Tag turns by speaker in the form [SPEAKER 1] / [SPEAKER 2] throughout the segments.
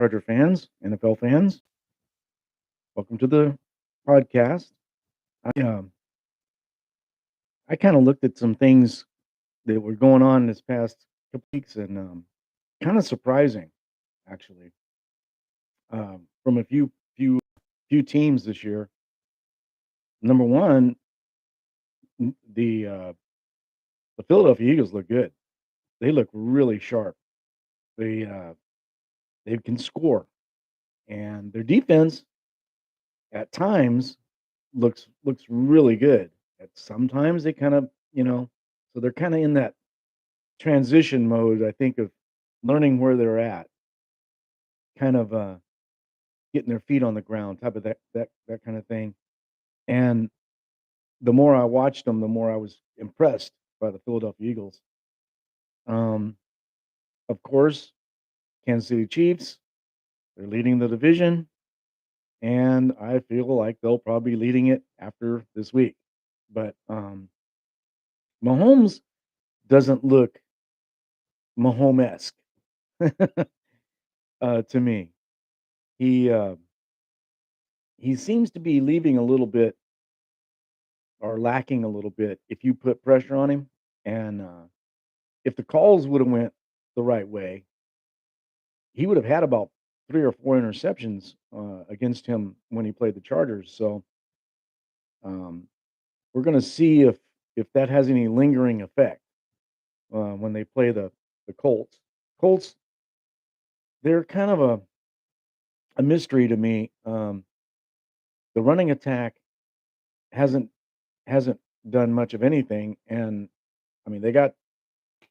[SPEAKER 1] Charger fans, NFL fans. Welcome to the podcast. I I kind of looked at some things that were going on this past couple weeks, and kind of surprising, actually, from a few teams this year. Number one, the Philadelphia Eagles look good. They look really sharp. They uh, they can score, and their defense at times looks really good. At sometimes they kind of so they're kind of in that transition mode, I think, of learning where they're at, kind of getting their feet on the ground, type of that kind of thing. And the more I watched them, the more I was impressed by the Philadelphia Eagles. Um, of course, Kansas City Chiefs, they're leading the division, and I feel like they'll probably be leading it after this week. But Mahomes doesn't look Mahomes-esque to me. He uh, he seems to be leaving a little bit or lacking a little bit if you put pressure on him. And if the calls would have went the right way, he would have had about 3 or 4 interceptions against him when he played the Chargers. So um, we're going to see if that has any lingering effect when they play the Colts. Colts, they're kind of a mystery to me. The running attack hasn't hasn't done much of anything, and I mean they got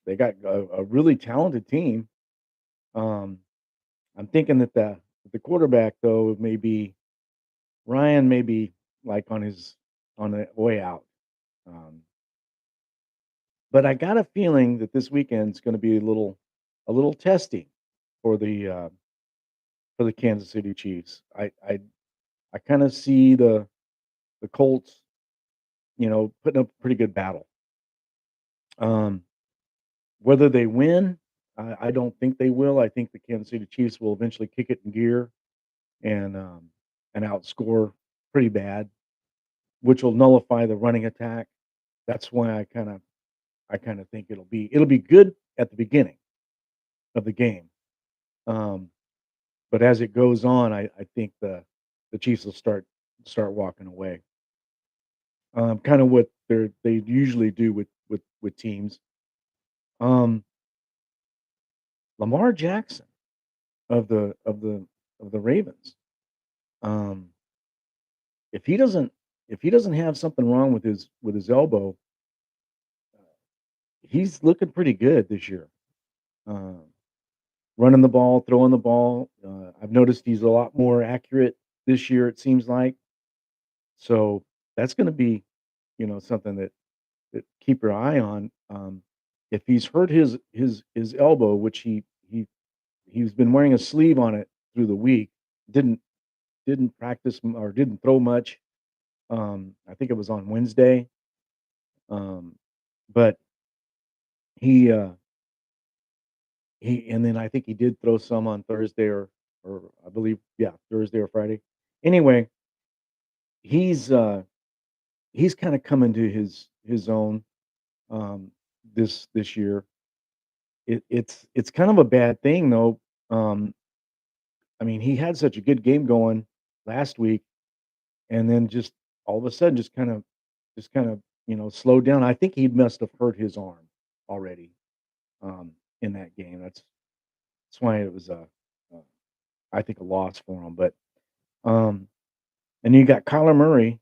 [SPEAKER 1] a really talented team. Um, I'm thinking that the quarterback though maybe Ryan may be like on the way out. Um, but I got a feeling that this weekend's going to be a little testing for the Kansas City Chiefs. I kind of see the Colts, putting up a pretty good battle. Um, Whether they win, I don't think they will. I think the Kansas City Chiefs will eventually kick it in gear and and outscore pretty bad, which will nullify the running attack. That's why I kind of think it'll be good at the beginning of the game, um, but as it goes on, I think the Chiefs will start walking away. Kind of what they usually do with teams. Um, Lamar Jackson of the Ravens. Um, if he doesn't if he doesn't have something wrong with his elbow, he's looking pretty good this year. Um, Running the ball, throwing the ball. I've noticed he's a lot more accurate this year. It seems like so that's going to be something that keep your eye on. If he's hurt his elbow, which he's been wearing a sleeve on it through the week, didn't didn't practice or didn't throw much. I think it was on Wednesday. But he he and then I think he did throw some on Thursday or I believe, yeah, Thursday or Friday. Anyway, he's uh he's kind of coming to his own um this year. It's kind of a bad thing though. Um I mean, he had such a good game going last week and then just all of a sudden just kind of slowed down. I think he must have hurt his arm already in that game. That's why it was a I think a loss for him. But um, and you got Kyler Murray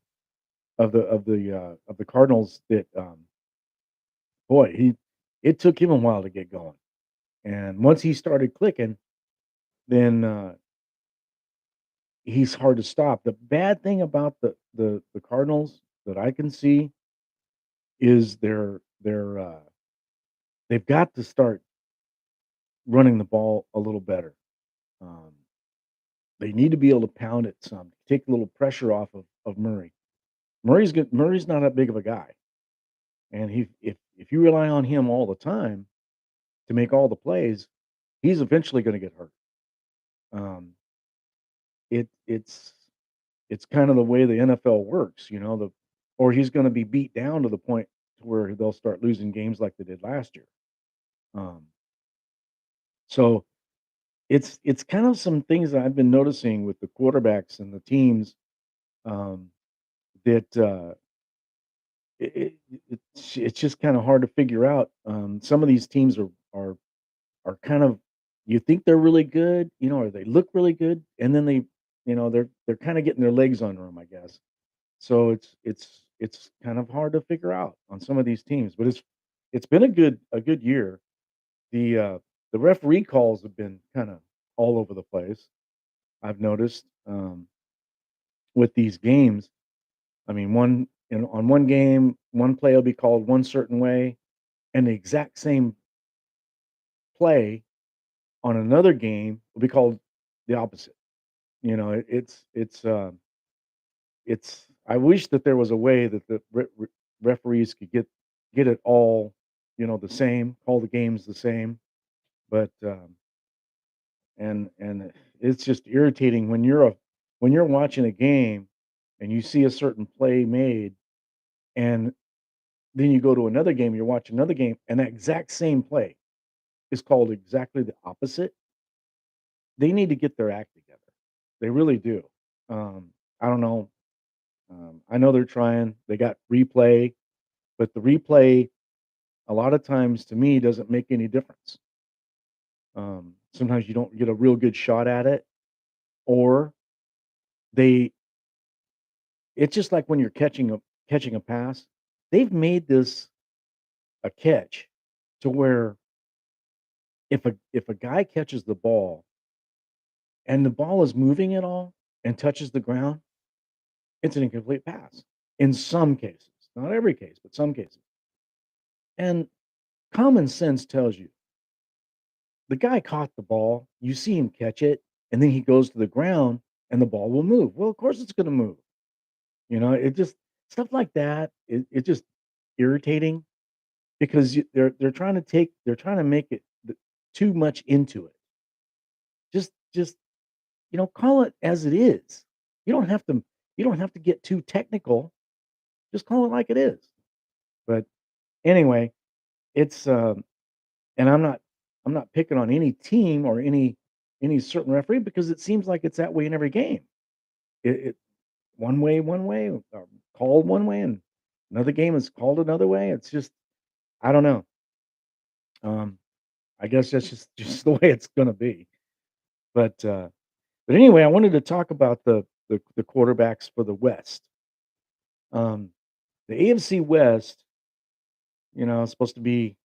[SPEAKER 1] of the Cardinals that boy he it took him a while to get going, and once he started clicking, then he's hard to stop. The bad thing about the Cardinals that I can see is they've got to start running the ball a little better. Um, they need to be able to pound it some, take a little pressure off of Murray. Murray's good. Murray's not that big of a guy, and if you rely on him all the time to make all the plays, he's eventually going to get hurt. Um, it's it's kind of the way the NFL works, or he's going to be beat down to the point to where they'll start losing games like they did last year. Um, so it's kind of some things that I've been noticing with the quarterbacks and the teams um, that it, it's just kind of hard to figure out. Some of these teams are kind of you think they're really good, or they look really good, and then they're kind of getting their legs under them, I guess. So it's kind of hard to figure out on some of these teams, but it's been a good year. The referee calls have been kind of all over the place. I've noticed with these games. I mean, on one game, one play will be called one certain way, and the exact same play on another game will be called the opposite. It's I wish that there was a way that the referees could get it all, the same, call the games the same, but, and it's just irritating when you're watching a game and you see a certain play made, and then you go to another game, you're watching another game, and that exact same play is called exactly the opposite. They need to get their act together. They really do. I don't know. I know they're trying. They got replay, but the replay a lot of times to me doesn't make any difference. Sometimes you don't get a real good shot at it, or they. It's just like when you're catching a pass. They've made this a catch to where if a guy catches the ball and the ball is moving at all and touches the ground, it's an incomplete pass in some cases, not every case, but some cases. And common sense tells you the guy caught the ball, you see him catch it, and then he goes to the ground and the ball will move. Well, of course it's going to move. It just stuff like that. It just irritating because they're trying to make it too much into it. Just call it as it is. You don't have to you don't have to get too technical. Just call it like it is. But anyway, it's and I'm not picking on any team or any certain referee because it seems like it's that way in every game. It one way, or called one way, and another game is called another way. It's just I don't know. Um, I guess that's just the way it's gonna be. But anyway, I wanted to talk about the quarterbacks for the West. Um, the AFC West, is supposed to be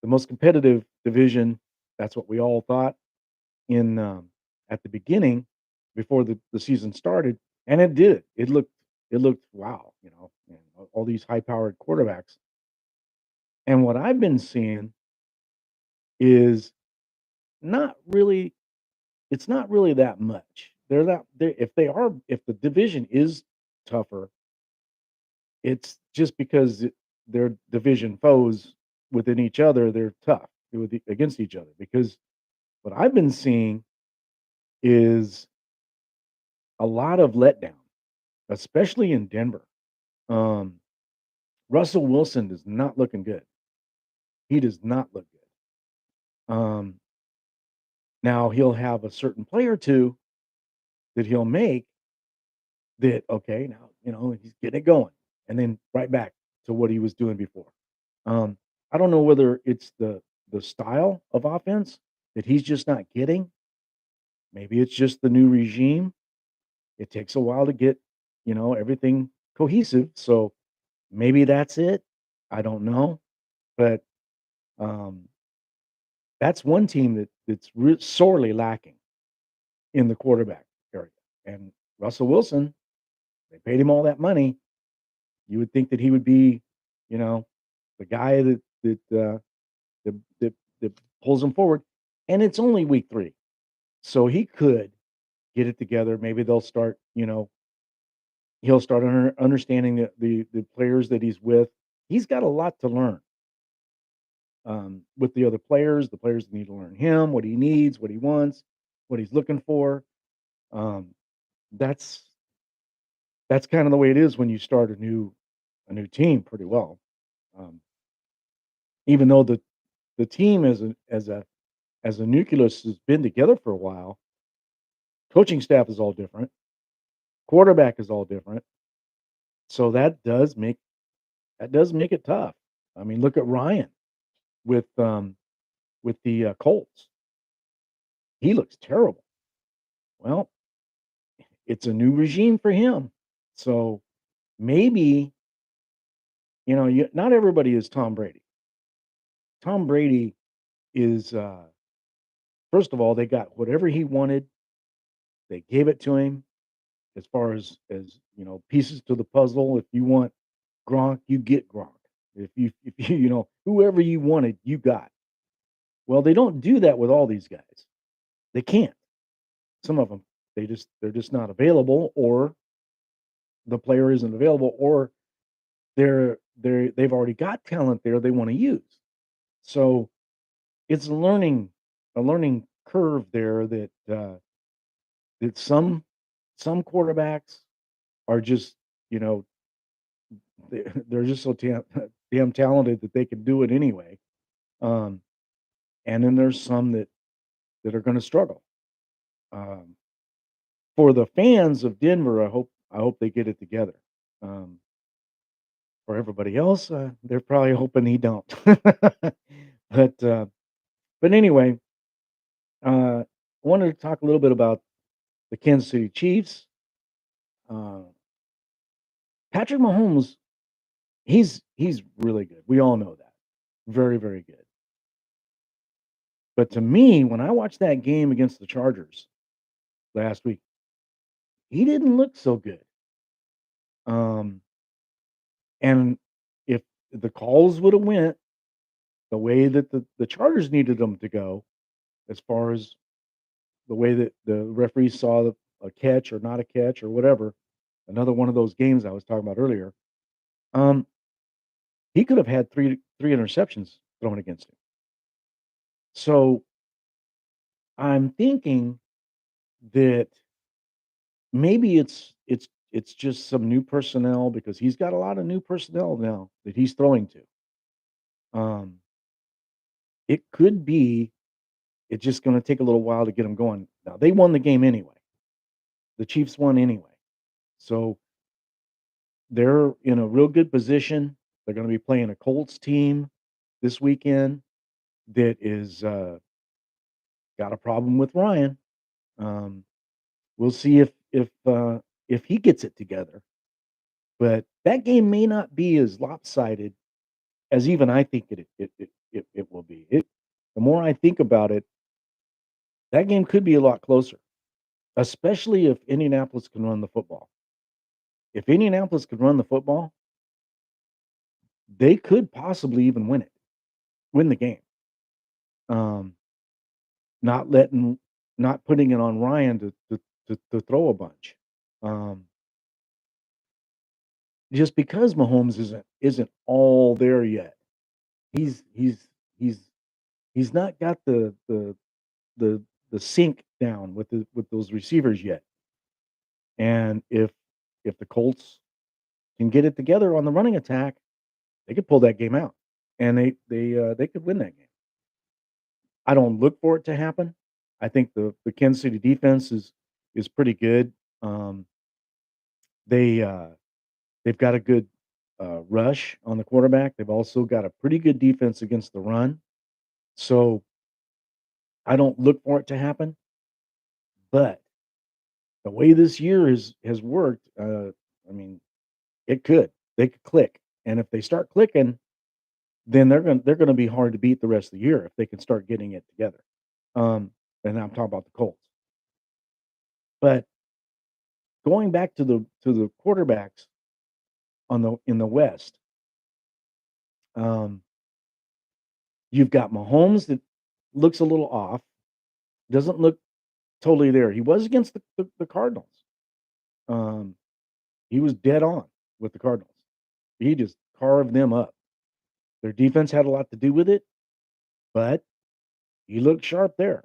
[SPEAKER 1] the most competitive division. That's what we all thought in at the beginning before the season started, and it did. It looked wow, and all these high powered quarterbacks. And what I've been seeing is not really. It's not really that much. They're not. If the division is tougher, it's just because they're division foes within each other. They're tough against each other because what I've been seeing is a lot of letdown, especially in Denver. Um, Russell Wilson is not looking good. He does not look good. Now he'll have a certain play or two that he'll make that okay, now he's getting it going, and then right back to what he was doing before. Um, I don't know whether it's the style of offense that he's just not getting. Maybe it's just the new regime. It takes a while to get everything cohesive. So maybe that's it. I don't know, but um, that's one team that's sorely lacking in the quarterback area. And Russell Wilson, they paid him all that money. You would think that he would be, you know, the guy that pulls him forward. And it's only week 3, so he could get it together. Maybe they'll start. He'll start understanding the players that he's with. He's got a lot to learn with the other players. The players need to learn him, what he needs, what he wants, what he's looking for. Um, that's that's kind of the way it is when you start a new team pretty well. Um, even though the team as a nucleus has been together for a while, coaching staff is all different, quarterback is all different, so that does make it tough. I mean, look at Ryan with the Colts. He looks terrible. Well, it's a new regime for him, so maybe not everybody is Tom Brady. Tom Brady is first of all, they got whatever he wanted. They gave it to him as far as pieces to the puzzle. If you want Gronk, you get Gronk. If you whoever you wanted, you got. Well, they don't do that with all these guys. They can't. Some of them, they're just not available, or the player isn't available, or they've already got talent there they want to use. So it's a learning curve there that some quarterbacks are just you know they're just so damn talented that they can do it anyway. Um, and then there's some that are going to struggle. Um, for the fans of Denver, I hope they get it together. Um, for everybody else, they're probably hoping he don't. but uh, but anyway, I wanted to talk a little bit about the Kansas City Chiefs. Uh, Patrick Mahomes, he's really good. We all know that, very very good. But to me, when I watched that game against the Chargers last week, he didn't look so good. Um, and if the calls would have went the way that the Chargers needed them to go, as far as the way that the referees saw a catch or not a catch or whatever, another one of those games I was talking about earlier, um, he could have had three interceptions thrown against him. So I'm thinking that maybe it's just some new personnel because he's got a lot of new personnel now that he's throwing to. Um, it could be it's just gonna take a little while to get them going. Now, they won the game anyway. The Chiefs won anyway. So, they're in a real good position. They're gonna be playing a Colts team this weekend that is, got a problem with Ryan. Um, we'll see if he gets it together, but that game may not be as lopsided as even I think it will be. The more I think about it, that game could be a lot closer, especially if Indianapolis can run the football. If Indianapolis could run the football, they could possibly even win the game. Um, not letting, not putting it on Ryan to throw a bunch. Um, just because Mahomes isn't all there yet. He's he's he's he's not got the the sync down with those receivers yet. And if the Colts can get it together on the running attack, they could pull that game out, and they could win that game. I don't look for it to happen. I think the Kansas City defense is pretty good. Um, they they've got a good rush on the quarterback. They've also got a pretty good defense against the run. So I don't look for it to happen. But the way this year has worked, I mean, it could. They could click, and if they start clicking, then they're gonna be hard to beat the rest of the year if they can start getting it together. Um, and I'm talking about the Colts. But going back to the quarterbacks on the in the West, um, you've got Mahomes that looks a little off, doesn't look totally there. He was against the Cardinals. Um, he was dead on with the Cardinals. He just carved them up. Their defense had a lot to do with it, but he looked sharp there.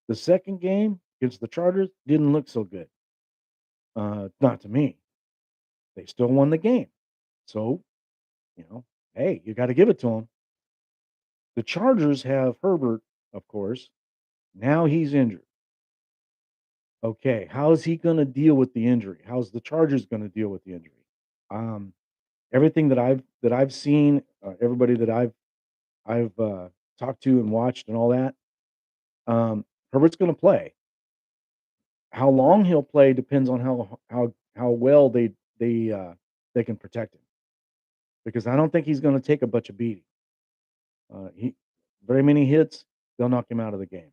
[SPEAKER 1] The second game, against the Chargers, didn't look so good. Not to me. They still won the game. So, you know, hey, you gotta give it to them. The Chargers have Herbert, of course. Now he's injured. Okay, how is he gonna deal with the injury? How's the Chargers gonna deal with the injury? Um, everything that I've seen, everybody that I've talked to and watched and all that, Herbert's gonna play. How long he'll play depends on how well they can protect him, because I don't think he's gonna take a bunch of beating. He very many hits, they'll knock him out of the game.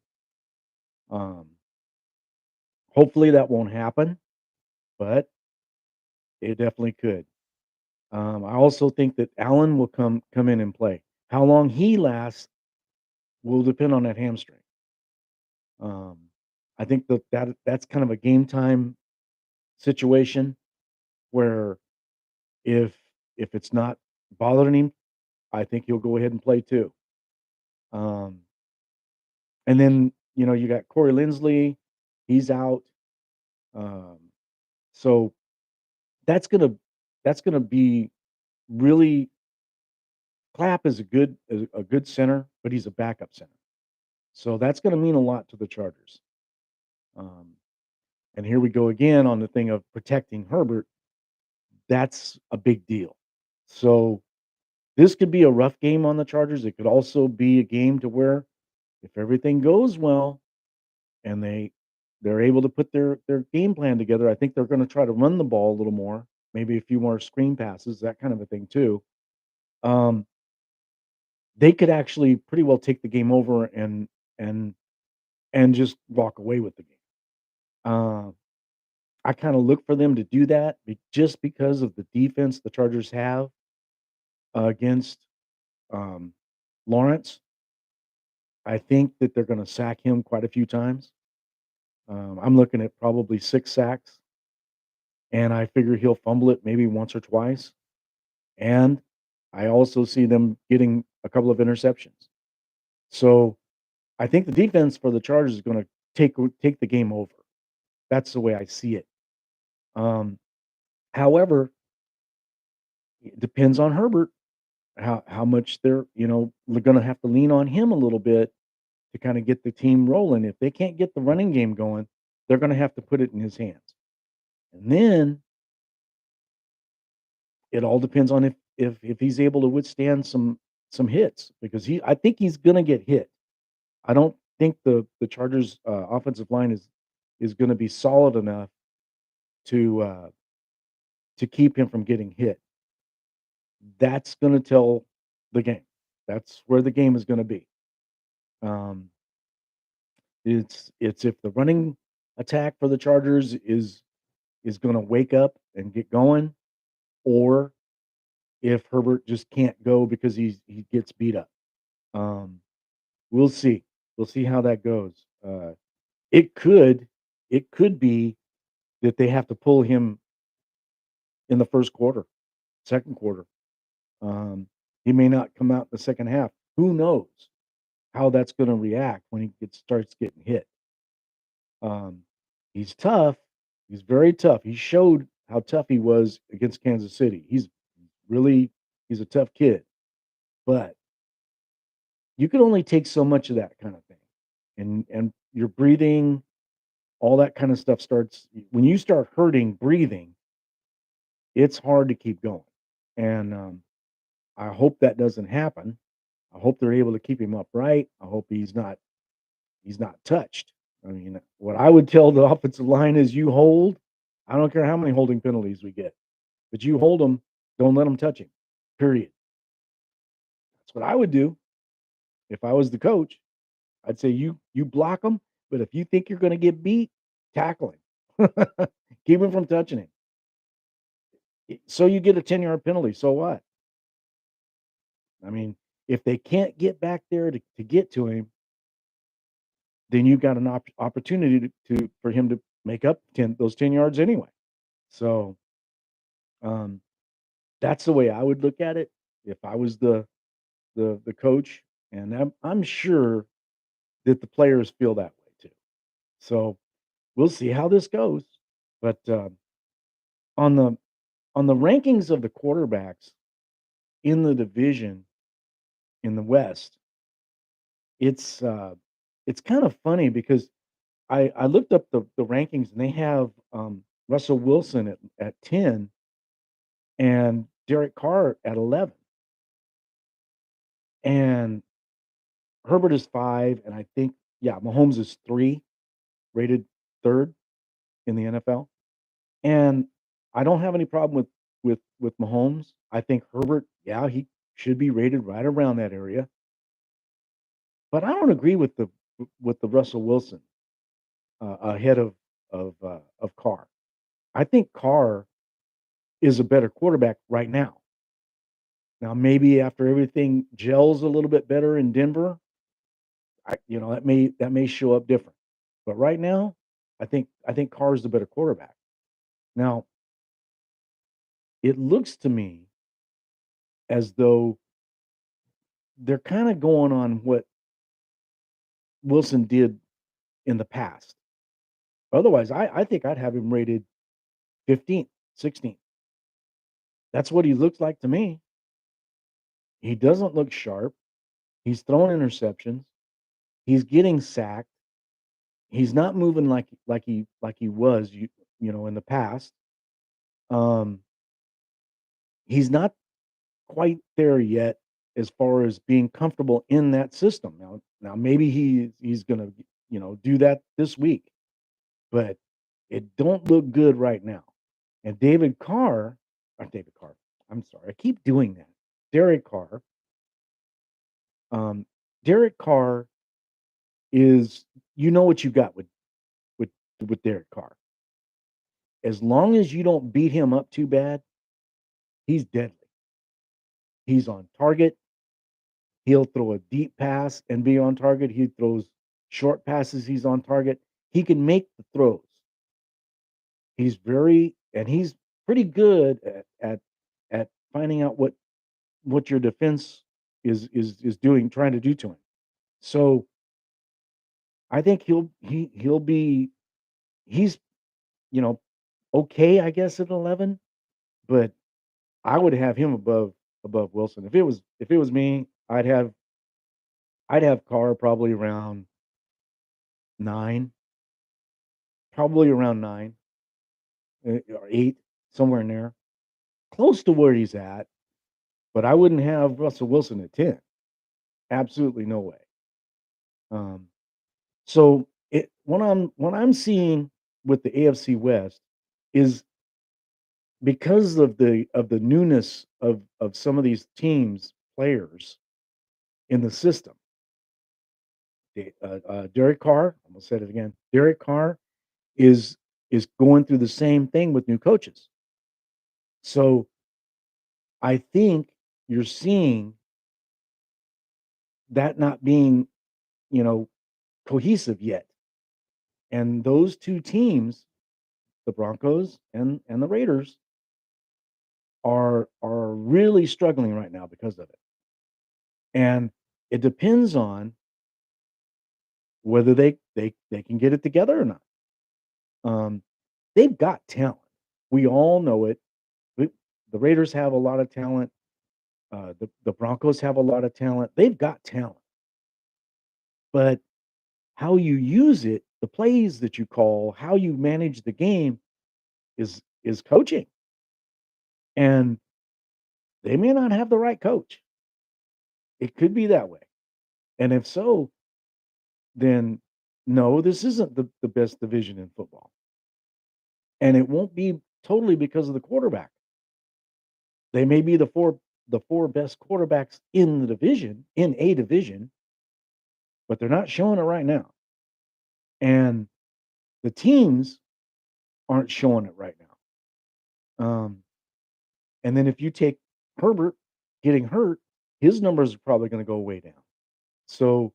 [SPEAKER 1] Um, hopefully that won't happen, but it definitely could. I also think that Allen will come in and play. How long he lasts will depend on that hamstring. Um, I think that's kind of a game time situation where if if it's not bothering him, I think he'll go ahead and play too. Um, and then you got Corey Linsley, he's out. Um, so that's gonna that's gonna be really. Clapp is a good center, but he's a backup center. So that's gonna mean a lot to the Chargers. Um, and here we go again on the thing of protecting Herbert. That's a big deal. So this could be a rough game on the Chargers. It could also be a game to where if everything goes well and they're able to put their game plan together, I think they're gonna try to run the ball a little more, maybe a few more screen passes, that kind of a thing too. Um, they could actually pretty well take the game over and and just walk away with the game. Uh, I kinda look for them to do that just because of the defense the Chargers have against, um, Lawrence. I think that they're gonna sack him quite a few times. I'm looking at probably 6 sacks, and I figure he'll fumble it maybe once or twice, and I also see them getting a couple of interceptions. So, I think the defense for the Chargers is gonna take the game over. That's the way I see it. Um, however, it depends on Herbert, how much they're gonna have to lean on him a little bit to kinda get the team rolling. If they can't get the running game going, they're gonna have to put it in his hands. And then it all depends on if he's able to withstand some hits because I think he's gonna get hit. I don't think the Chargers, offensive line is gonna be solid enough to, uh, to keep him from getting hit. That's gonna tell the game. That's where the game is gonna be. Um, it's if the running attack for the Chargers is gonna wake up and get going, or if Herbert just can't go because he gets beat up. Um, we'll see. We'll see how that goes. It could it could be that they have to pull him in the first quarter, second quarter. Um, he may not come out in the second half. Who knows how that's going to react when he starts getting hit? Um, he's tough. He's very tough. He showed how tough he was against Kansas City. Really he's a tough kid, but you can only take so much of that kind of thing. And your breathing, all that kind of stuff starts when you start hurting breathing, it's hard to keep going. And I hope that doesn't happen. I hope they're able to keep him upright. I hope he's not touched. I mean, what I would tell the offensive line is you hold. I don't care how many holding penalties we get, but you hold them. Don't let them touch him. Period. That's what I would do if I was the coach. I'd say you block them, but if you think you're going to get beat, tackle him. Keep him from touching him. So you get a 10-yard penalty. So what? I mean, if they can't get back there to get to him, then you've got an opportunity to for him to make up 10 yards anyway. So um, that's the way I would look at it if I was the coach, and I'm sure that the players feel that way too. So we'll see how this goes. But on the rankings of the quarterbacks in the division in the West, it's it's kind of funny because I looked up the rankings and they have Russell Wilson at 10 and Derek Carr at 11, and Herbert is 5, and I think yeah, Mahomes is 3, rated 3rd in the NFL. And I don't have any problem with Mahomes. I think Herbert, yeah, he should be rated right around that area. But I don't agree with the Russell Wilson ahead of Carr. I think Carr is a better quarterback right now. Now maybe after everything gels a little bit better in Denver, that may show up different. But right now, I think Carr is the better quarterback. Now it looks to me as though they're kind of going on what Wilson did in the past. Otherwise, I think I'd have him rated 15th, 16th. That's what he looks like to me. He doesn't look sharp. He's throwing interceptions. He's getting sacked. He's not moving like he was in the past. Um, he's not quite there yet as far as being comfortable in that system. Now maybe he's gonna do that this week, but it don't look good right now. And David Carr, I'm sorry, I keep doing that. Derek Carr, um, Derek Carr is you know what you got with with Derek Carr. As long as you don't beat him up too bad, he's deadly. He's on target. He'll throw a deep pass and be on target. He throws short passes, he's on target. He can make the throws. He's pretty good at finding out what your defense is doing, trying to do to him. So I think he'll be he's you know okay, I guess at 11, but I would have him above Wilson. If it was me, I'd have Carr probably around 9, probably around 9 or 8, somewhere in there, close to where he's at. But I wouldn't have Russell Wilson at 10. Absolutely no way. Um, so what I'm seeing with the AFC West is because of the newness of some of these teams players in the system. Derek Carr, I'm gonna say it again. Derek Carr is going through the same thing with new coaches. So I think you're seeing that not being, you know, cohesive yet. And those 2 teams, the Broncos and the Raiders, are really struggling right now because of it. And it depends on whether they can get it together or not. Um, they've got talent. We all know it. We, the Raiders have a lot of talent. The Broncos have a lot of talent. They've got talent, but how you use it, the plays that you call, how you manage the game is coaching. And they may not have the right coach. It could be that way. And if so, then no, this isn't the best division in football. And it won't be totally because of the quarterback. They may be the 4 best quarterbacks in the division, in a division, but they're not showing it right now. And the teams aren't showing it right now. And then if you take Herbert getting hurt, his numbers are probably going to go way down. So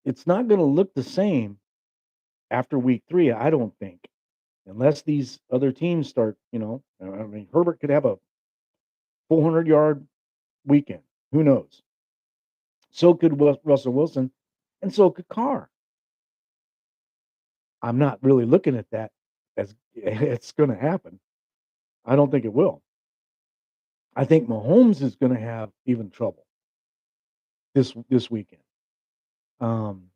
[SPEAKER 1] it's not going to look the same after week 3, I don't think, unless these other teams start. I mean, Herbert could have a 400-yard weekend. Who knows? So could Russell Wilson, and so could Carr. I'm not really looking at that as it's gonna happen. I don't think it will. I think Mahomes is gonna have even trouble this weekend. Um,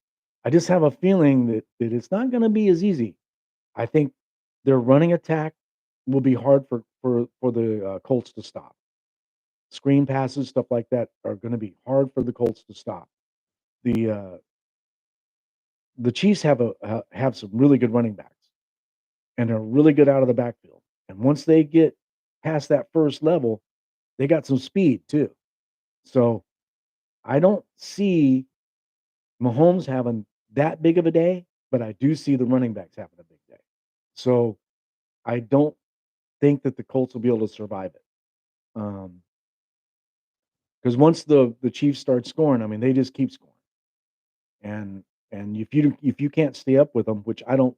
[SPEAKER 1] I just have a feeling that it's not gonna be as easy. I think their running attack will be hard for the, Colts to stop. Screen passes, stuff like that are gonna be hard for the Colts to stop. The, uh, the Chiefs have some really good running backs, and they're really good out of the backfield, and once they get past that first level, they got some speed too. So, I don't see Mahomes having that big of a day, but I do see the running backs having a big day. So, I don't think that the Colts will be able to survive it. Um, Because once the Chiefs start scoring, I mean, they just keep scoring. And if you can't stay up with them, which I don't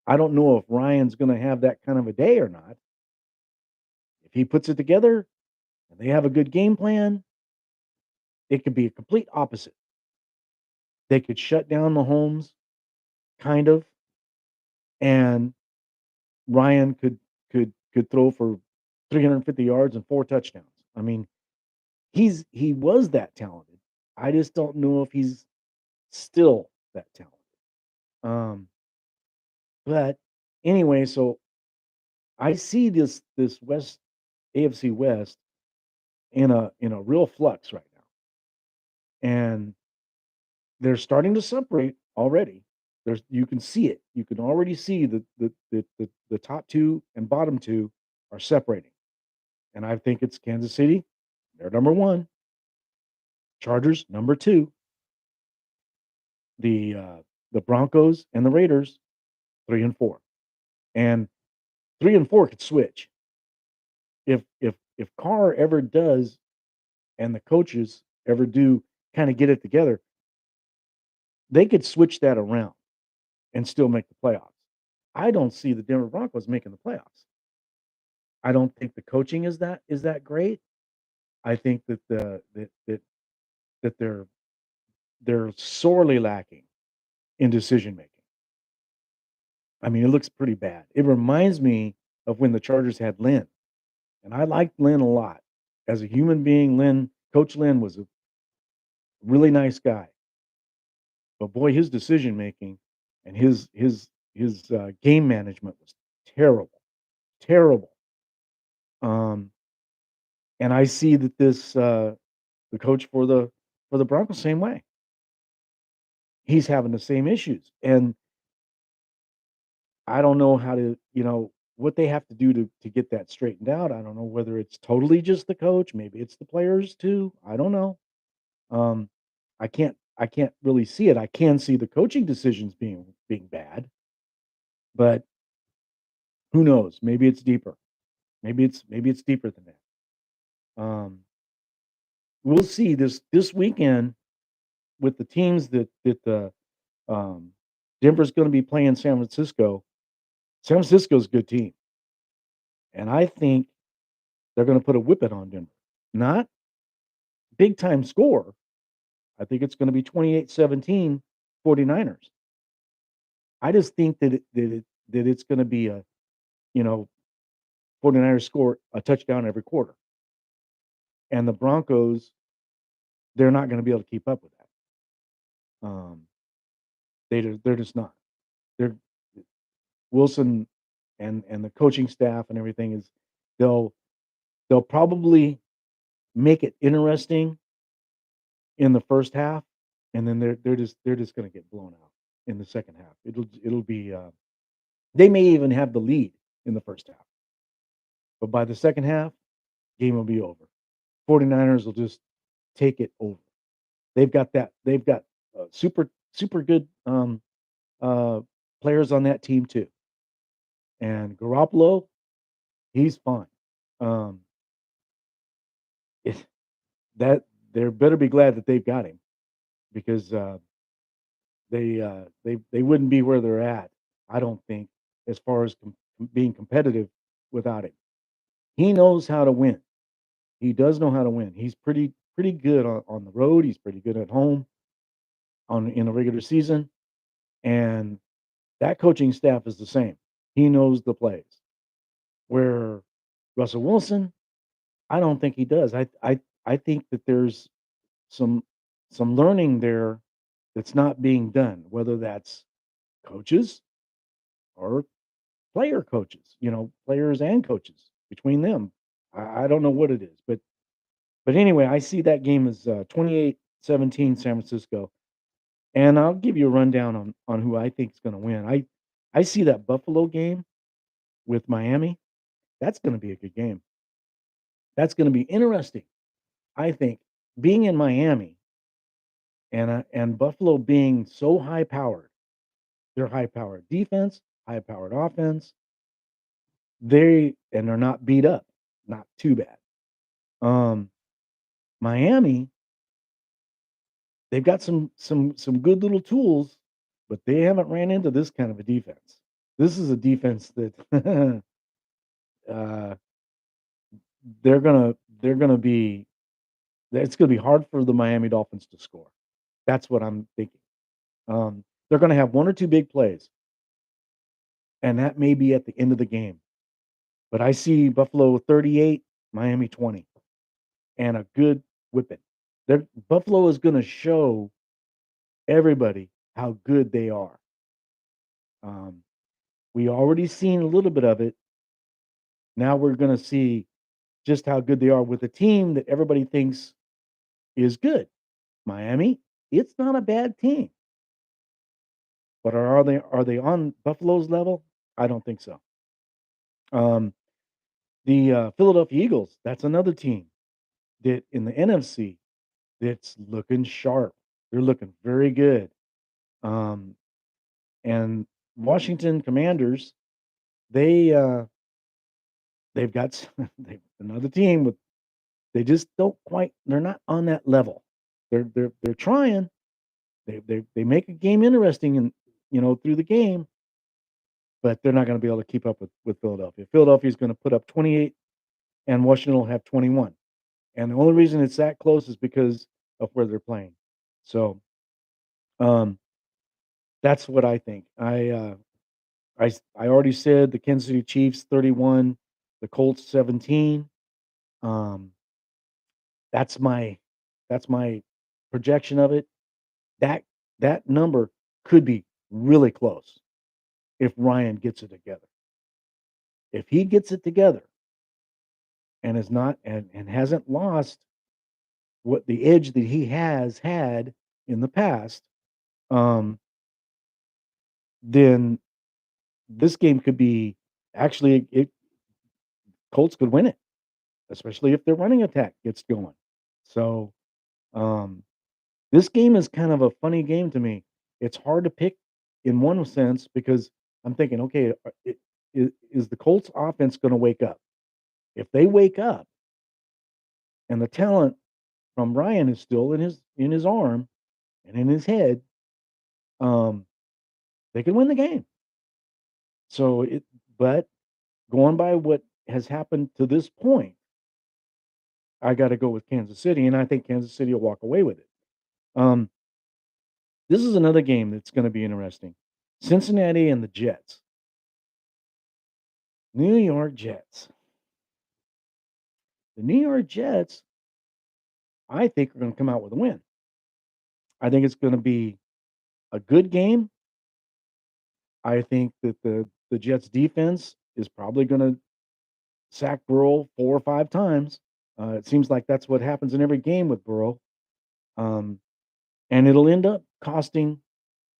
[SPEAKER 1] know if Ryan's gonna have that kind of a day or not. If he puts it together and they have a good game plan, it could be a complete opposite. They could shut down Mahomes, kind of, and Ryan could throw for 350 yards and 4 touchdowns. I mean, he was that talented. I just don't know if he's still that talented. Um, but anyway, so I see this West AFC West in a real flux right now, and they're starting to separate already. There's you can see it. You can already see the top 2 and bottom 2 are separating, and I think it's Kansas City, they're number 1, Chargers, number 2, the, uh, the Broncos and the Raiders, 3 and 4, and 3 and 4 could switch. If Carr ever does and the coaches ever do kinda get it together, they could switch that around and still make the playoffs. I don't see the Denver Broncos making the playoffs. I don't think the coaching is that great. I think that that they're sorely lacking in decision making. I mean, it looks pretty bad. It reminds me of when the Chargers had Lynn, and I liked Lynn a lot. As a human being, Coach Lynn was a really nice guy, but boy, his decision making and his game management was terrible, terrible. Um, and I see that the coach for the Broncos same way. He's having the same issues, and I don't know how to, what they have to do to get that straightened out. I don't know whether it's totally just the coach, maybe it's the players too. I don't know. Um, I can't really see it. I can see the coaching decisions being bad, but who knows? Maybe it's deeper. Maybe it's deeper than that. Um, we'll see this weekend with the teams that the um, Denver's going to be playing San Francisco. San Francisco's a good team, and I think they're going to put a whipping on Denver. Not big time score. I think it's going to be 28-17 49ers. I just think that it's going to be a, you know, 49ers score a touchdown every quarter. And the Broncos, they're not going to be able to keep up with that. They're just not. They're Wilson and the coaching staff and everything is they'll they'll probably make it interesting in the first half, and then they're just gonna get blown out in the second half. It'll be, they may even have the lead in the first half, but by the second half, game will be over. 49ers will just take it over. They've got, super good, uh, players on that team too, and Garoppolo, he's fine. Um, it that they better be glad that they've got him because, they wouldn't be where they're at, I don't think, as far as being competitive without him. He knows how to win. He does know how to win. He's pretty good on the road. He's pretty good at home in a regular season, and That coaching staff is the same. He knows the plays. Where Russell Wilson, I don't think he does. I think that there's some some learning there that's not being done, whether that's coaches or player coaches, players and coaches between them. I don't know what it is, but anyway, I see that game as 28-17 San Francisco, and I'll give you a rundown on who I think is going to win. I see that Buffalo game with Miami. That's going to be a good game. That's going to be interesting. I think being in Miami and Buffalo being so high powered, they're high powered defense, high powered offense. They're not beat up, not too bad. Um, Miami, they've got some good little tools, but they haven't ran into this kind of a defense. This is a defense that uh, they're gonna be. It's gonna be hard for the Miami Dolphins to score. That's what I'm thinking. They're gonna have one or two big plays, and that may be at the end of the game. But I see Buffalo 38, Miami 20, and a good whipping. Buffalo is gonna show everybody how good they are. Um, we already seen a little bit of it. Now we're going to see just how good they are with a team that everybody thinks is good. Miami, it's not a bad team, but are they on Buffalo's level? I don't think so. Um, the Philadelphia Eagles, that's another team that in the NFC that's looking sharp. They're looking very good. Um, and Washington Commanders, they they've got another team with they just don't quite they're not on that level. They're trying. They make a game interesting and through the game, but they're not going to be able to keep up with Philadelphia. Philadelphia is going to put up 28 and Washington will have 21. And the only reason it's that close is because of where they're playing. So, um that's what I think. I already said the Kansas City Chiefs 31, the Colts 17. Um That's my that's my projection of it. That that number could be really close if Ryan gets it together. If he gets it together and is not and hasn't lost what the edge that he has had in the past, um, then this game could be actually Colts could win it, especially if their running attack gets going. So um this game is kind of a funny game to me. It's hard to pick in one sense because I'm thinking, okay, is the Colts offense going to wake up? If they wake up and the talent from Ryan is still in his arm and in his head, um, they can win the game. So but going by what has happened to this point, I got to go with Kansas City, and I think Kansas City will walk away with it. Um, this is another game that's going to be interesting. Cincinnati and the Jets. New York Jets. The New York Jets, I think, are going to come out with a win. I think it's going to be a good game. I think that the Jets defense is probably going to sack Burrow 4 or 5 times. It seems like that's what happens in every game with Burrow, um, and it'll end up costing.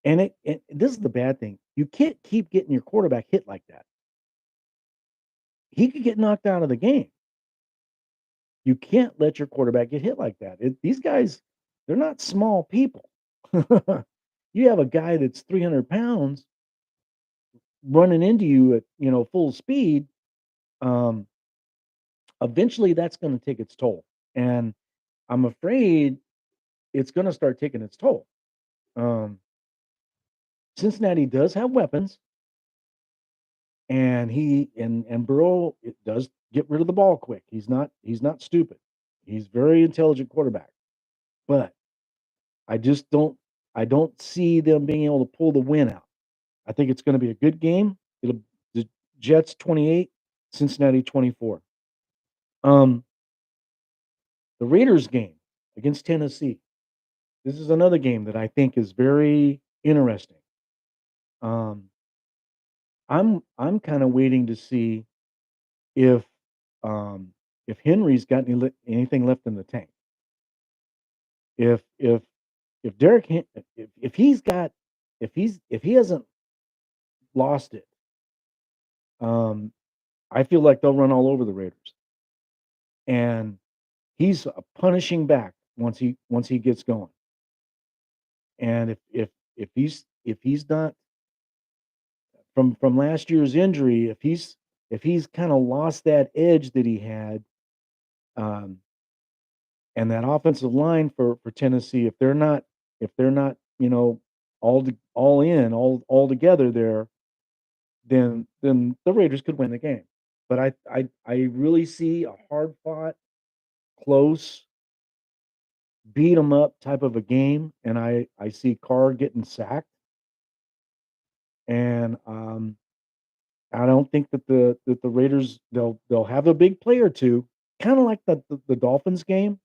[SPEAKER 1] And this is the bad thing: you can't keep getting your quarterback hit like that. He could get knocked out of the game. You can't let your quarterback get hit like that. These guys, they're not small people. You have a guy that's 300 pounds running into you at full speed. Um, Eventually, that's going to take its toll, and I'm afraid it's going to start taking its toll. Um, Cincinnati does have weapons, and and Burrow it does get rid of the ball quick. He's not stupid. He's very intelligent quarterback, but I just don't see them being able to pull the win out. I think it's gonna be a good game. It'll the Jets 28, Cincinnati 24. Um, the Raiders game against Tennessee. This is another game that I think is very interesting. Um, I'm kinda waiting to see if, um, if Henry's got anything left in the tank. If if if Derrick Hen if he's got if he hasn't lost it, um, I feel like they'll run all over the Raiders. And he's a punishing back once he gets going. And if he's not from last year's injury, if he's kinda lost that edge that he had, um, and that offensive line for Tennessee, if they're not, you know, all in, all together there, then the Raiders could win the game. But I really see a hard fought, close, beat 'em up type of a game, and I see Carr getting sacked, and, I don't think that the Raiders they'll have a big play or 2, kinda like the Dolphins game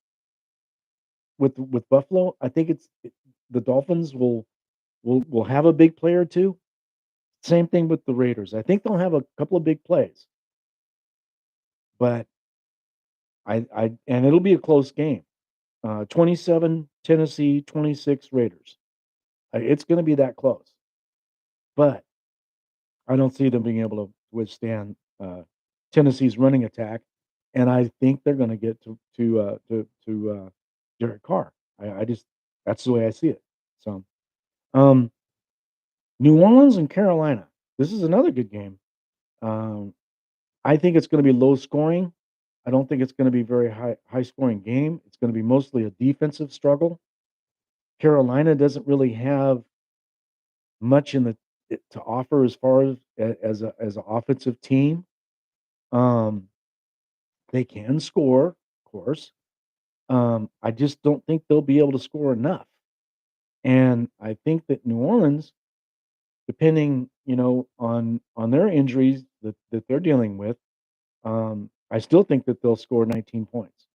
[SPEAKER 1] with Buffalo. I think the Dolphins will have a big play or 2. Same thing with the Raiders. I think they'll have a couple of big plays, but I and it'll be a close game. 27 Tennessee, 26 Raiders. It's gonna be that close, but I don't see them being able to withstand, Tennessee's running attack, and I think they're gonna get Derek Carr. I just that's the way I see it. So, um, New Orleans and Carolina. This is another good game. Um, I think it's gonna be low scoring. I don't think it's gonna be very high scoring game. It's gonna be mostly a defensive struggle. Carolina doesn't really have much in the to offer as far as as an offensive team. Um, they can score, of course. I just don't think they'll be able to score enough. And I think that New Orleans, depending, you know, on their injuries that they're dealing with, I still think that they'll score 19 points.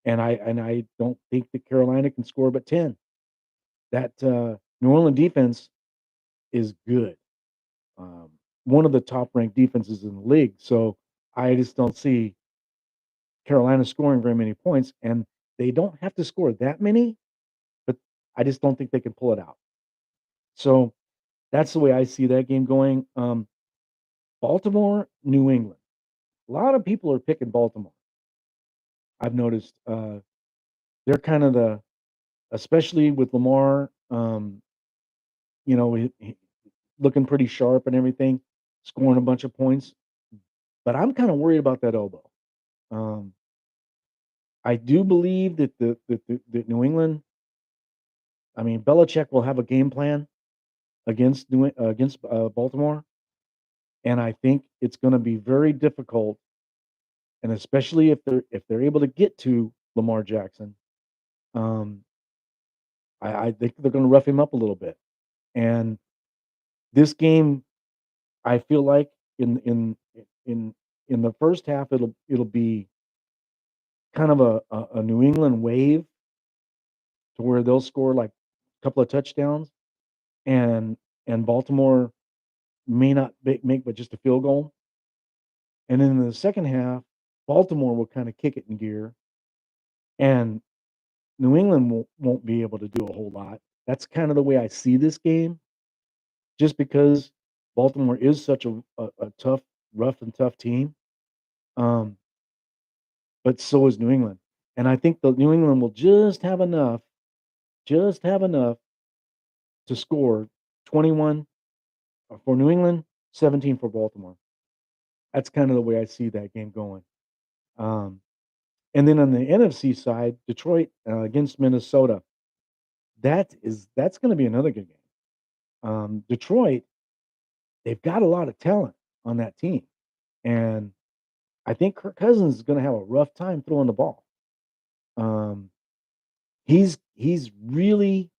[SPEAKER 1] And I don't think that Carolina can score but 10. That New Orleans defense is good. Um, one of the top ranked defenses in the league. So I just don't see Carolina scoring very many points, and they don't have to score that many, but I just don't think they can pull it out. So that's the way I see that game going. Baltimore, New England. A lot of people are picking Baltimore. I've noticed they're kind of the, especially with Lamar, you know, looking pretty sharp and everything, scoring a bunch of points. But I'm kind of worried about that elbow. Um, I do believe that that New England. I mean, Belichick will have a game plan against Baltimore, and I think it's going to be very difficult, and especially if they're able to get to Lamar Jackson, um, I think they're going to rough him up a little bit. And this game, I feel like in in the first half, it'll be kind of a New England wave to where they'll score like a couple of touchdowns, and Baltimore may not make but just a field goal. And then in the second half, Baltimore will kinda kick it in gear, and New England won't be able to do a whole lot. That's kinda the way I see this game, just because Baltimore is such a tough, rough and tough team, um, but so is New England. And I think the New England will just have enough to score 21 for New England, 17 for Baltimore. That's kinda the way I see that game going. Um, and then on the NFC side, Detroit, against Minnesota. That's gonna be another good game. Detroit, they've got a lot of talent on that team, and I think Kirk Cousins is gonna have a rough time throwing the ball. Um, he's really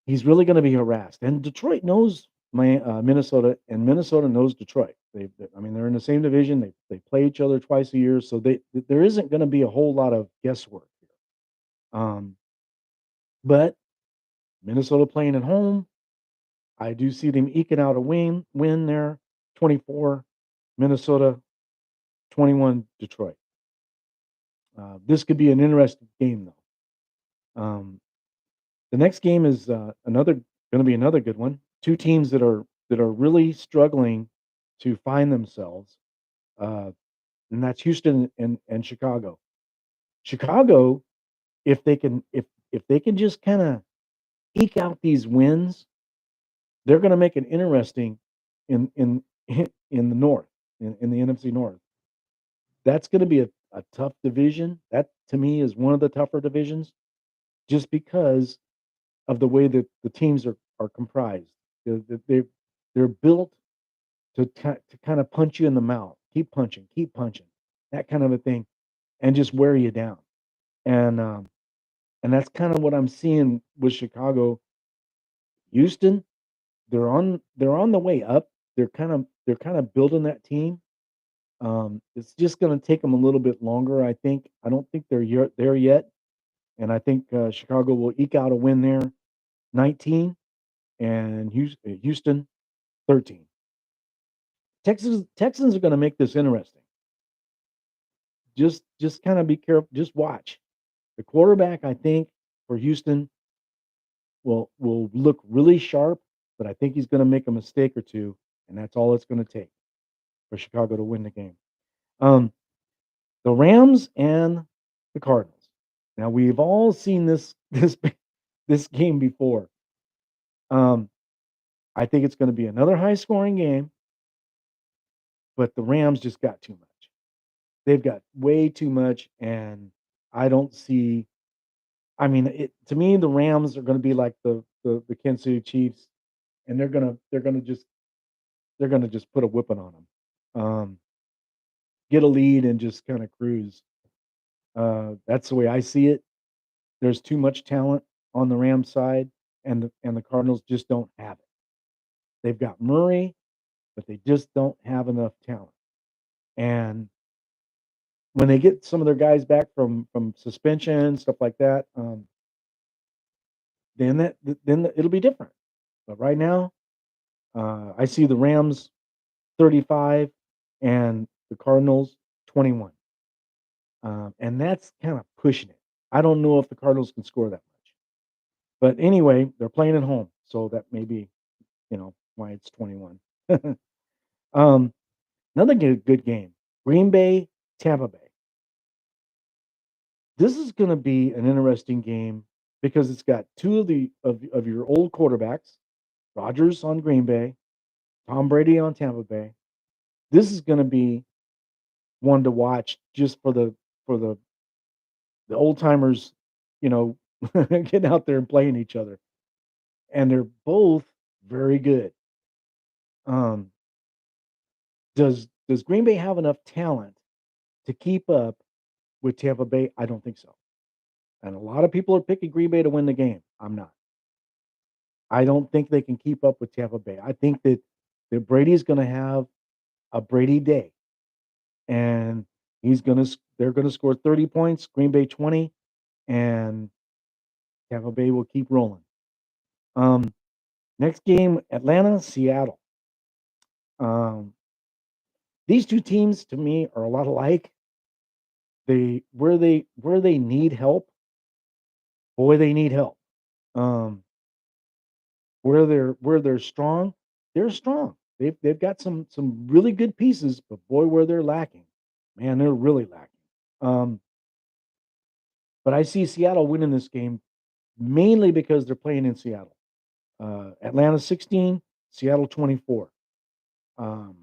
[SPEAKER 1] He's really gonna be harassed, and Detroit knows Minnesota, and Minnesota knows Detroit. I mean, they're in the same division, they play each other twice a year, so there isn't gonna be a whole lot of guesswork here. Um, but Minnesota playing at home, I do see them eking out a win there, 24 Minnesota, 21 Detroit. This could be an interesting game, though. The next game is, another gonna be another good one. 2 teams that are really struggling to find themselves, uh, and that's Houston and Chicago. Chicago, if they can just kinda eke out these wins, they're gonna make it interesting in in the North, in the NFC North. That's gonna be a tough division. That, to me, is one of the tougher divisions just because of the way that the teams are comprised. They're built to kinda punch you in the mouth, keep punching, that kind of a thing, and just wear you down. And, um, and that's kinda what I'm seeing with Chicago. Houston, they're on the way up. They're kinda building that team. It's just gonna take them a little bit longer, I think. I don't think they're there yet, and I think, Chicago will eke out a win there, 19, and Houston, 13. Texans are gonna make this interesting. Just kinda be careful, just watch. The quarterback, I think, for Houston will look really sharp, but I think he's gonna make a mistake or 2, and that's all it's gonna take for Chicago to win the game. Um, the Rams and the Cardinals. Now, we've all seen this game before. Um, I think it's gonna be another high-scoring game, but the Rams just got too much. They've got way too much, and I don't see. I mean, to me, the Rams are gonna be like the Kansas City Chiefs, and they're gonna just put a whipping on them. Get a lead and just kinda cruise. That's the way I see it. There's too much talent on the Rams side, and the Cardinals just don't have it. They've got Murray, but they just don't have enough talent. And when they get some of their guys back from suspension, stuff like that, then it'll be different. But right now, I see the Rams 35 and the Cardinals 21. And that's kind of pushing it. I don't know if the Cardinals can score that much. But anyway, they're playing at home, so that may be, why it's 21. um, another good game. Green Bay, Tampa Bay. This is going to be an interesting game because it's got two of your old quarterbacks, Rodgers on Green Bay, Tom Brady on Tampa Bay. This is going to be one to watch just for the old timers, you know, getting out there and playing each other. And they're both very good. Um, does Green Bay have enough talent to keep up with Tampa Bay? I don't think so. And a lot of people are picking Green Bay to win the game. I'm not. I don't think they can keep up with Tampa Bay. I think that Brady's going to have a Brady day, and they're going to score 30 points, Green Bay 20, and Tampa Bay will keep rolling. Um, Next game, Atlanta, Seattle. Um, these two teams to me are a lot alike. Where they need help, boy, they need help. Um, where they're strong, they're strong. They've got some really good pieces, but boy, where they're lacking, man, they're really lacking. Um, but I see Seattle winning this game mainly because they're playing in Seattle. Atlanta 16, Seattle 24. Um,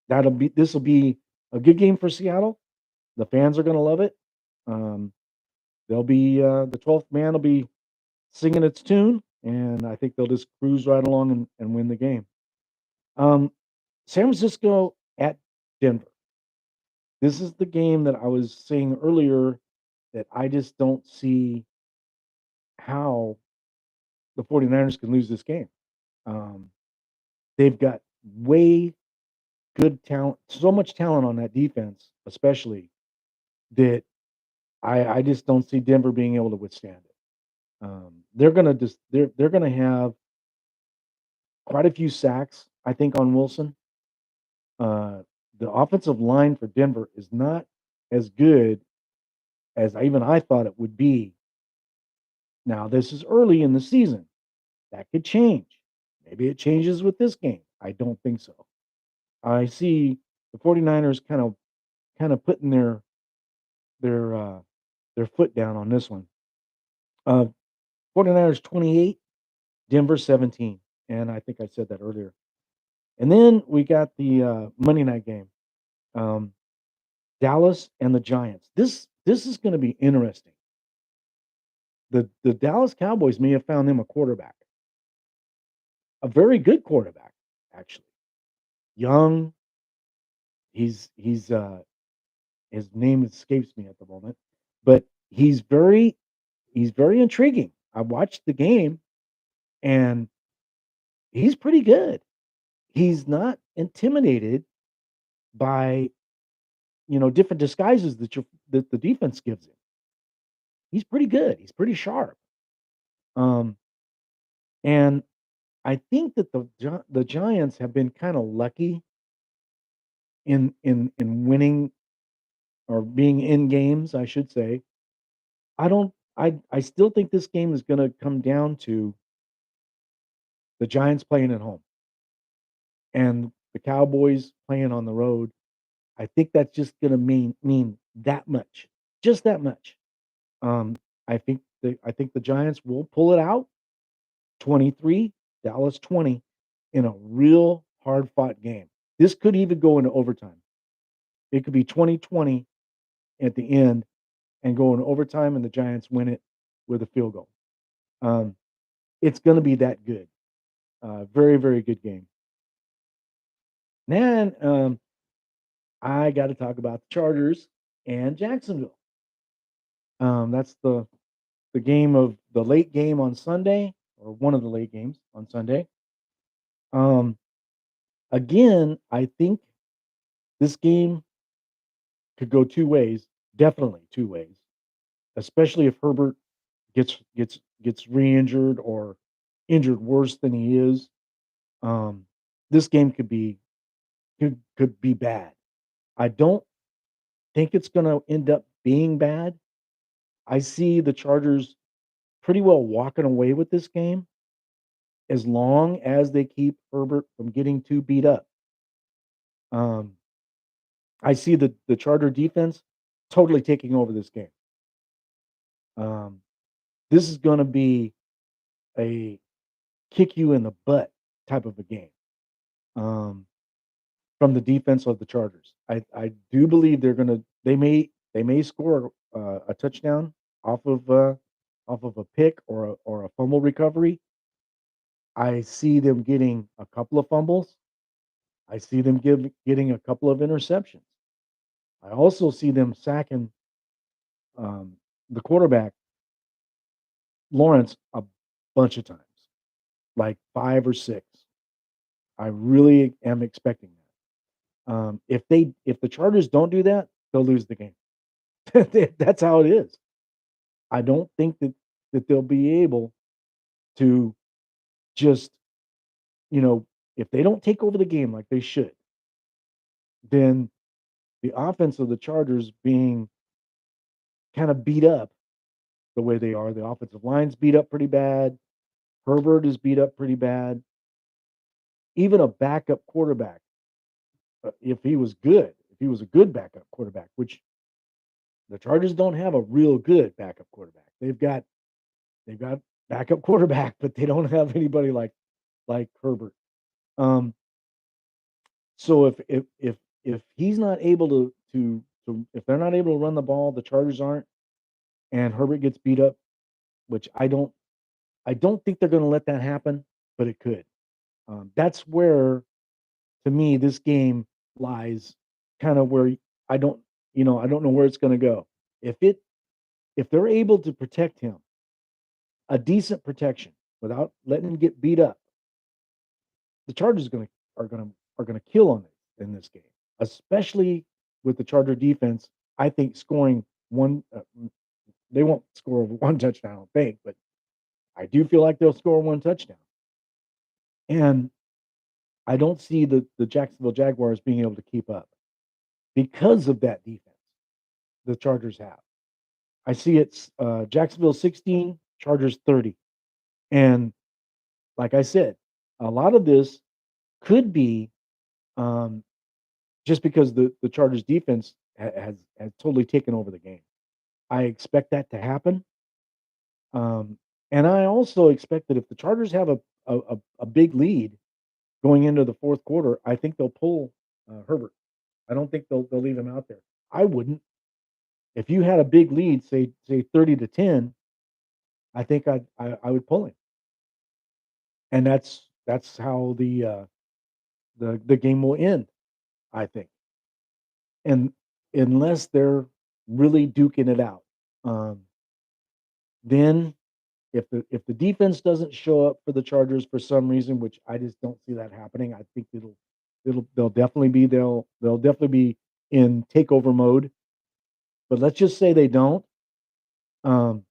[SPEAKER 1] this will be a good game for Seattle. The fans are going to love it. Um, they'll be the 12th man will be singing its tune, and I think they'll just cruise right along and win the game. Um, San Francisco at Denver. This is the game that I was saying earlier that I just don't see how. the 49ers can lose this game. Um, they've got way good talent, so much talent on that defense, especially that I just don't see Denver being able to withstand it. They're gonna have quite a few sacks, I think, on Wilson. Uh, the offensive line for Denver is not as good as I thought it would be. Now, this is early in the season. That could change. Maybe it changes with this game. I don't think so. I see the 49ers kind of putting their uh, their foot down on this one. Uh, 49ers 28, Denver 17, and I think I said that earlier. And then we got the Monday night game, um, Dallas and the Giants. This is going to be interesting. The Dallas Cowboys may have found them a quarterback, a very good quarterback, actually. Young. He's his name escapes me at the moment, but he's very intriguing. I watched the game and he's pretty good. He's not intimidated by, different disguises that the defense gives him. He's pretty good. He's pretty sharp. Um, and I think that the Giants have been kind of lucky in winning or being in games, I should say. I don't I still think this game is going to come down to the Giants playing at home and the Cowboys playing on the road. I think that's just going to mean that much, just that much. Um, I think the Giants will pull it out, 23, Dallas 20, in a real hard fought game. This could even go into overtime. It could be 20-20 at the end and go into overtime, and the Giants win it with a field goal. Um, it's going to be that good. Very, very good game. Then I got to talk about the Chargers and Jacksonville. That's the game of the late game on Sunday, or one of the late games on Sunday. Um, again, I think this game could go two ways, definitely two ways, especially if Herbert gets re-injured or injured worse than he is. Um, this game could be bad. I don't think it's going to end up being bad. I see the Chargers pretty well walking away with this game as long as they keep Herbert from getting too beat up. Um, I see the Charger defense totally taking over this game. Um, this is going to be a kick you in the butt type of a game um, from the defense of the Chargers. I do believe they may score a touchdown off of uh, off of a pick or a fumble recovery. I see them getting a couple of fumbles. I see them getting a couple of interceptions. I also see them sacking the quarterback Lawrence a bunch of times, like 5 or 6. I really am expecting that. If the Chargers don't do that, they'll lose the game. That's how it is. I don't think that they'll be able to just, you know, if they don't take over the game like they should, then the offense of the Chargers being kind of beat up the way they are, the offensive line's beat up pretty bad. Herbert is beat up pretty bad. Even a backup quarterback, if he was a good backup quarterback, which the Chargers don't have a real good backup quarterback. They've got backup quarterback, but they don't have anybody like Herbert. Um, so if he's not able to if they're not able to run the ball, the Chargers aren't, and Herbert gets beat up, which I don't think they're going to let that happen, but it could. That's where, to me, this game lies kind of where I don't, I don't know where it's going to go. If they're able to protect him, a decent protection, without letting him get beat up, the Chargers are gonna are gonna kill on it in this game, especially with the Charger defense. I think scoring one, they won't score over one touchdown, I don't think, but I do feel like they'll score one touchdown. And I don't see the Jacksonville Jaguars being able to keep up because of that defense the Chargers have. I see it's Jacksonville 16, Chargers 30. And like I said, a lot of this could be um, just because the Chargers defense has totally taken over the game. I expect that to happen. Um, and I also expect that if the Chargers have a big lead going into the fourth quarter, I think they'll pull Herbert. I don't think they'll leave him out there. I wouldn't. If you had a big lead, say 30-10, I think I would pull him, and that's how the game will end. I think, and unless they're really duking it out, um, then if the defense doesn't show up for the Chargers for some reason, which I just don't see that happening, I think they'll definitely be in takeover mode. But let's just say they don't, um,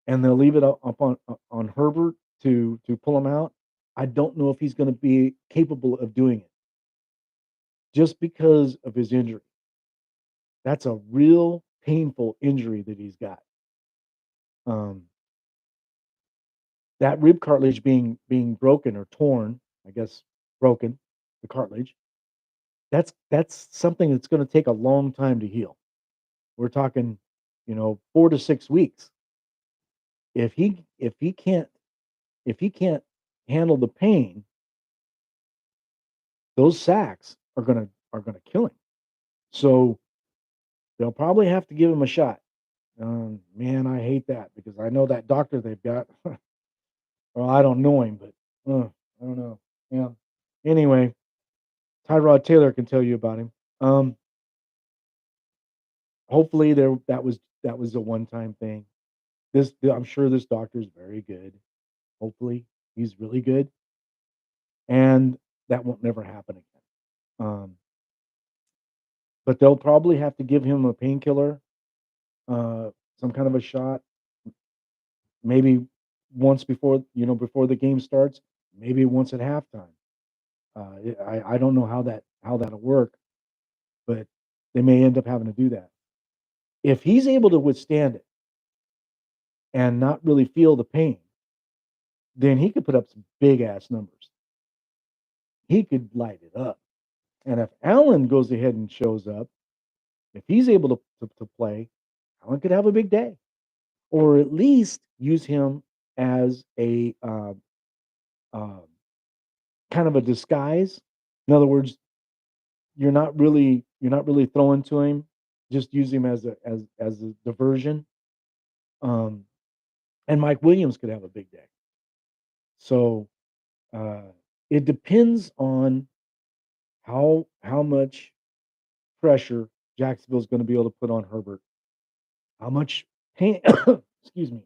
[SPEAKER 1] and they'll leave it up on Herbert to pull him out. I don't know if he's going to be capable of doing it just because of his injury. That's a real painful injury that he's got. Um, that rib cartilage being broken or torn, I guess broken, the cartilage. That's something that's going to take a long time to heal. We're talking, 4 to 6 weeks. If he can't handle the pain, those sacks are gonna kill him. So they'll probably have to give him a shot. Man, I hate that because I know that doctor they've got. Well, I don't know him, but I don't know. Yeah. Anyway, Tyrod Taylor can tell you about him. Hopefully that was a one time thing. I'm sure this doctor is very good. Hopefully he's really good, and that won't never happen again. But they'll probably have to give him a painkiller, uh, some kind of a shot, maybe once before the game starts, maybe once at halftime. I don't know how that'll work, but they may end up having to do that. If he's able to withstand it and not really feel the pain, then he could put up some big ass numbers. He could light it up. And if Allen goes ahead and shows up, if he's able to play, Allen could have a big day, or at least use him as a um, kind of a disguise. In other words, you're not really throwing to him. Just use him as a diversion. Um, and Mike Williams could have a big day. So uh, it depends on how much pressure Jacksonville's going to be able to put on Herbert. How much pain? Excuse me.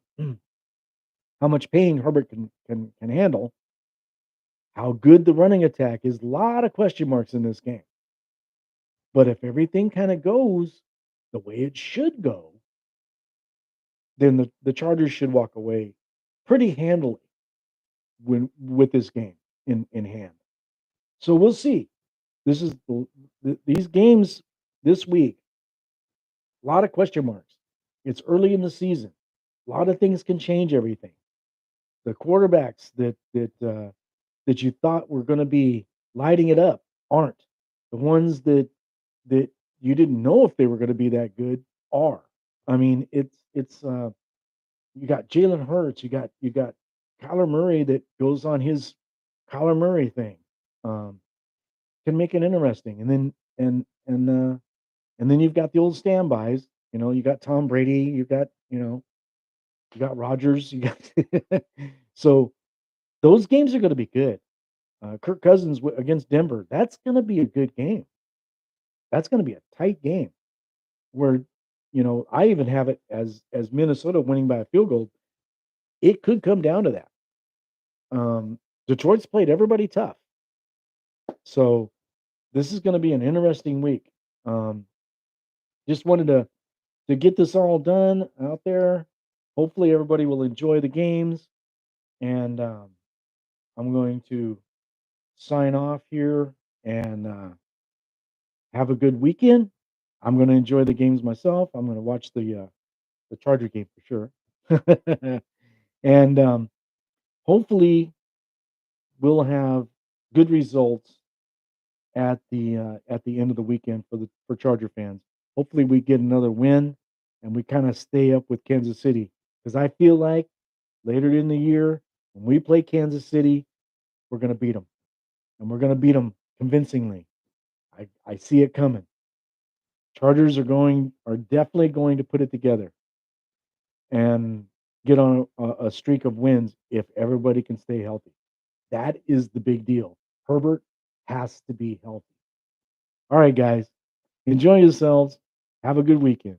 [SPEAKER 1] How much pain Herbert can handle. How good the running attack is. A lot of question marks in this game. But if everything kind of goes the way it should go, then the Chargers should walk away pretty handily with this game in hand. So we'll see. This is these games this week. A lot of question marks. It's early in the season. A lot of things can change everything. The quarterbacks that you thought were going to be lighting it up aren't. The ones that you didn't know if they were going to be that good are. I mean, it's you got Jalen Hurts, you got Kyler Murray that goes on his Kyler Murray thing. Um, can make it interesting, and then you've got the old standbys. You got Tom Brady, you got Rodgers, you got so those games are going to be good. Kirk Cousins against Denver, that's going to be a good game. That's going to be a tight game where I even have it as Minnesota winning by a field goal. It could come down to that. Detroit's played everybody tough. So this is going to be an interesting week. Um, just wanted to get this all done out there. Hopefully, everybody will enjoy the games, and I'm going to sign off here and have a good weekend. I'm going to enjoy the games myself. I'm going to watch the Charger game for sure, and hopefully, we'll have good results at the end of the weekend for Charger fans. Hopefully, we get another win and we kind of stay up with Kansas City because I feel like later in the year when we play Kansas City, we're going to beat them and we're going to beat them convincingly. I see it coming. Chargers are definitely going to put it together and get on a streak of wins if everybody can stay healthy. That is the big deal. Herbert has to be healthy. All right, guys. Enjoy yourselves. Have a good weekend.